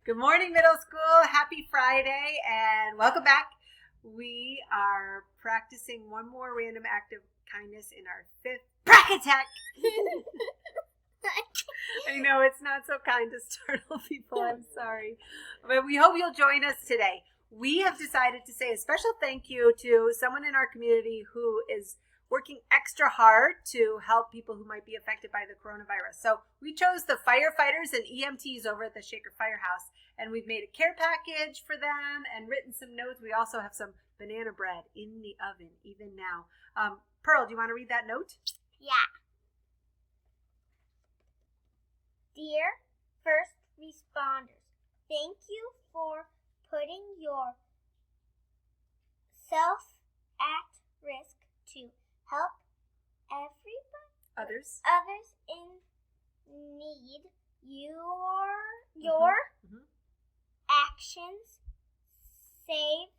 Good morning, middle school. Happy Friday and welcome back. We are practicing one more random act of kindness in our 5th bracket attack. I know it's not so kind to startle people. I'm sorry. But we hope you'll join us today. We have decided to say a special thank you to someone in our community who is working extra hard to help people who might be affected by the coronavirus. So we chose the firefighters and EMTs over at the Shaker Firehouse, and we've made a care package for them and written some notes. We also have some banana bread in the oven even now. Pearl, do you want to read that note? Yeah. Dear first responders, thank you for putting yourself at risk to help Others in need. Your actions save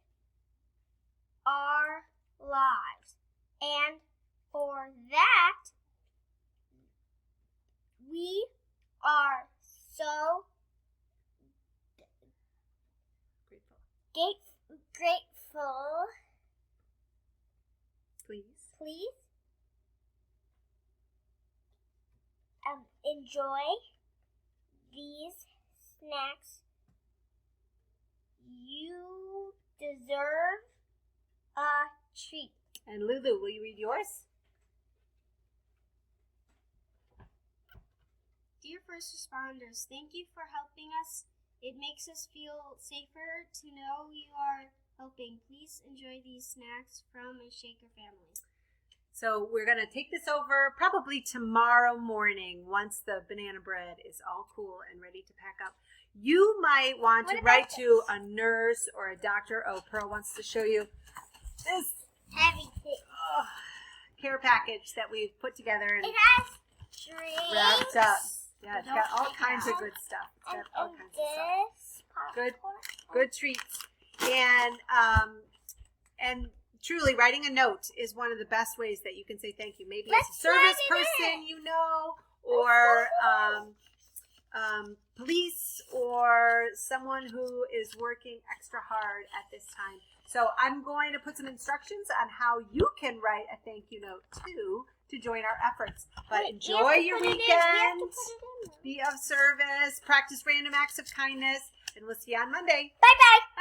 our lives, and for that we are so grateful. Please enjoy these snacks. You deserve a treat. And Lulu, will you read yours? Dear first responders, thank you for helping us. It makes us feel safer to know you are helping. Please enjoy these snacks from a Shaker family. So we're going to take this over probably tomorrow morning once the banana bread is all cool and ready to pack up. You might want to write to a nurse or a doctor. Oh, Pearl wants to show you this Heavy thing. Care package that we've put together and It has drinks. wrapped up. Yeah, it's got all kinds of good stuff. It's got all kinds of stuff. Good treats. And truly, writing a note is one of the best ways that you can say thank you. Maybe it's a service person you know, or police, or someone who is working extra hard at this time. So I'm going to put some instructions on how you can write a thank you note too to join our efforts. But enjoy your weekend, be of service, practice random acts of kindness, and we'll see you on Monday. Bye-bye.